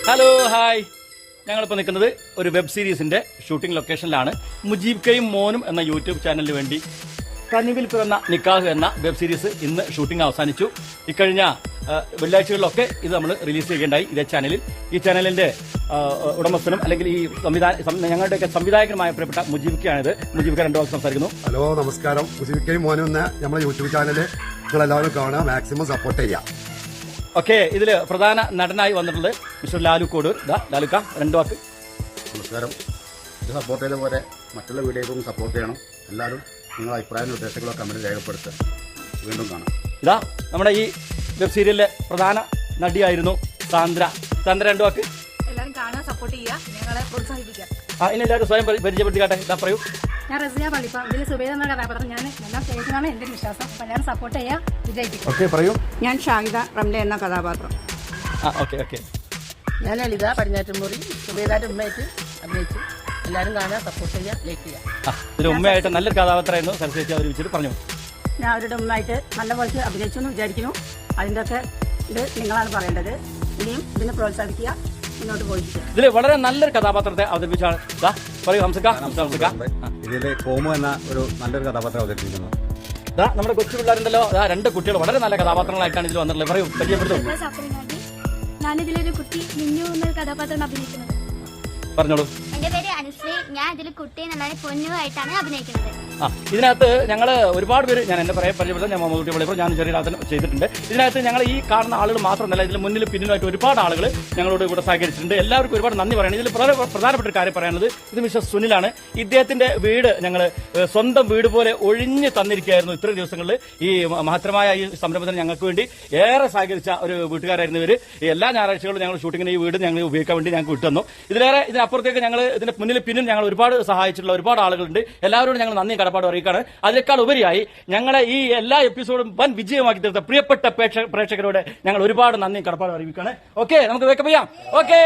Hello hi, ഞങ്ങളിപ്പോൾ നിൽക്കുന്നത് ഒരു വെബ് സീരീസിന്റെ ഷൂട്ടിംഗ് ലൊക്കേഷനിലാണ്. മുജീബ് കയും മോനും എന്ന യൂട്യൂബ് ചാനലിന് വേണ്ടി കനിവിൽ പിറന്ന നിക്കാഹ് എന്ന വെബ് സീരീസ് ഇന്ന് ഷൂട്ടിംഗ് അവസാനിച്ചു. ഇക്കഴിഞ്ഞ വെള്ളിയാഴ്ചകളിലൊക്കെ ഇത് നമ്മൾ റിലീസ് ചെയ്യുകയുണ്ടായി ഇതേ ചാനലിൽ. ഈ ചാനലിന്റെ ഉടമസ്ഥനും അല്ലെങ്കിൽ ഈ ഞങ്ങളുടെയൊക്കെ സംവിധായകനുമായ പ്രിയപ്പെട്ട മുജീബ് കയാണിത്. മുജീബ് ക രണ്ടു വാക്ക് സംസാരിക്കുന്നു. ഹലോ, നമസ്കാരം. മുജീബ് കയും മോനും എന്ന നമ്മുടെ യൂട്യൂബ് ചാനൽ നിങ്ങളെല്ലാവരും കാണുക, മാക്സിമം സപ്പോർട്ട് ചെയ്യാം. ഓക്കെ, ഇതിൽ പ്രധാന നടനായി വന്നിട്ടുള്ളത് മിസ്റ്റർ ലാലു കോടൂർ. ലാലുക്ക രണ്ടു വാക്ക്. നമസ്കാരം. ഇത് സപ്പോർട്ട് ചെയ്ത പോലെ മറ്റുള്ള വീഡിയോക്കും സപ്പോർട്ട് ചെയ്യണം. എല്ലാവരും നിങ്ങളുടെ അഭിപ്രായ നിർദ്ദേശങ്ങളോ കമന്റ് രേഖപ്പെടുത്തുക. വീണ്ടും കാണാം. ഇതാ നമ്മുടെ ഈ വെബ് സീരിയലിലെ പ്രധാന നടിയായിരുന്നു സാന്ദ്ര. സാന്ദ്ര രണ്ടു വാക്ക്. എല്ലാവരും കാണാൻ സപ്പോർട്ട് ചെയ്യുക, ഞങ്ങളെ പ്രോത്സാഹിപ്പിക്കുക. ഇനി എല്ലാവരും സ്വയം പരിചയപ്പെടുത്തിക്കാട്ടെ. ഇതാ പറയൂ. ഞാൻ റസിയ പള്ളിപ്പ. ഇതിൽ സുബൈദ എന്ന കഥാപാത്രം ഞാൻ എല്ലാം കേൾക്കുന്നതാണ് എന്റെ വിശ്വാസം. അപ്പം ഞാൻ സപ്പോർട്ട് ചെയ്യാം, വിജയിക്കും. ഓക്കെ, പറയൂ. ഞാൻ ഷാഹിദ റംല എന്ന കഥാപാത്രം. ഓക്കെ. ഞാൻ ലളിത പടിഞ്ഞാറ്റുമുറി സുബൈദാന്റെ ഉമ്മയായിട്ട് അഭിനയിച്ചു. എല്ലാവരും കാണാൻ സപ്പോർട്ട് ചെയ്യുക, ലൈക്ക് ചെയ്യുക. ഇതിന് ഉമ്മയായിട്ട് നല്ലൊരു കഥാപാത്രമായിരുന്നു സരസ്വതി അവതരിപ്പിച്ചിട്ട്. പറഞ്ഞു. ഞാൻ അവരുടെ ഉമ്മയായിട്ട് നല്ല പോലെ അഭിനയിച്ചു എന്ന് വിചാരിക്കുന്നു. അതിൻ്റെ ഒക്കെ ഇത് നിങ്ങളാണ് പറയേണ്ടത്. ഇനിയും ഇതിനെ പ്രോത്സാഹിപ്പിക്കുക, മുന്നോട്ട് പോയിരിക്കുക. ഇതിൽ വളരെ നല്ലൊരു കഥാപാത്രത്തെ അവതരിപ്പിച്ചാണ്. പറയൂ ഹംസക്ക. ഇതിലെ കോമു എന്ന ഒരു നല്ലൊരു കഥാപാത്രം അവതരിപ്പിക്കുന്നു. നമ്മുടെ കൊച്ചു പിള്ളേരുണ്ടല്ലോ, രണ്ട് കുട്ടികൾ വളരെ നല്ല കഥാപാത്രങ്ങളായിട്ടാണ് ഇതിൽ വന്നിട്ടുള്ളത്. പറയൂ, പരിചയപ്പെടുത്തും. ഞാനിതിലൊരു കുട്ടി മിന്നു എന്നൊരു കഥാപാത്രം അഭിനയിക്കുന്നത്. പറഞ്ഞോളൂ. എന്റെ പേര് അനുശ്രീ. ഞാൻ ഇതിൽ കുട്ടി എന്നുള്ള പൊന്നുമായിട്ടാണ് അഭിനയിക്കുന്നത്. ഇതിനകത്ത് ഞങ്ങൾ ഒരുപാട് പേര്, ഞാൻ എന്നെ പരിചയപ്പെടുത്താൻ ഞാൻ മമ്മൂട്ടി പള്ളിപ്പോൾ ഞാൻ ചെറിയ ചെയ്തിട്ടുണ്ട്. ഇതിനകത്ത് ഞങ്ങൾ ഈ കാണുന്ന ആളുകൾ മാത്രമല്ല, ഇതിൽ മുന്നിൽ പിന്നിലായിട്ട് ഒരുപാട് ആളുകൾ ഞങ്ങളോട് കൂടെ സഹകരിച്ചിട്ടുണ്ട്. എല്ലാവർക്കും ഒരുപാട് നന്ദി പറയണം. ഇതിൽ പ്രധാനപ്പെട്ട ഒരു കാര്യം പറയാനുള്ളത്, ഇത് മിസ്റ്റർ സുനിലാണ്. ഇദ്ദേഹത്തിന്റെ വീട് ഞങ്ങൾ സ്വന്തം വീട് പോലെ ഒഴിഞ്ഞ് തന്നിരിക്കുകയായിരുന്നു ഇത്രയും ദിവസങ്ങളിൽ. ഈ മഹത്തരമായ ഈ സംരംഭത്തിന് ഞങ്ങൾക്ക് വേണ്ടി ഏറെ സഹകരിച്ച ഒരു വീട്ടുകാരായിരുന്നു ഇവർ. എല്ലാ ഞായറാഴ്ചകളും ഞങ്ങൾ ഷൂട്ടിങ്ങിന് ഈ വീട് ഞങ്ങൾ ഉപയോഗിക്കാൻ വേണ്ടി ഞങ്ങൾക്ക് വിട്ടുതന്നു. ഇതിനപ്പുറത്തേക്ക് ഞങ്ങൾ ഇതിന്റെ മുന്നിൽ പിന്നിൽ ഞങ്ങൾ ഒരുപാട് സഹായിച്ചിട്ടുള്ള ഒരുപാട് ആളുകളുണ്ട്. എല്ലാവരോടും ഞങ്ങൾ നന്ദി കടപ്പാട് അറിയിക്കാണ്. അതിനേക്കാൾ ഉപരിയായി ഞങ്ങളെ ഈ എല്ലാ എപ്പിസോഡും വൻ വിജയമാക്കി തീർത്ത പ്രിയപ്പെട്ട പ്രേക്ഷകരോട് ഞങ്ങൾ ഒരുപാട് നന്ദി കടപ്പാട് അറിയിക്കാണ്. ഓക്കെ, നമുക്ക് വേക്കപ്പ് ചെയ്യാം. ഓക്കെ.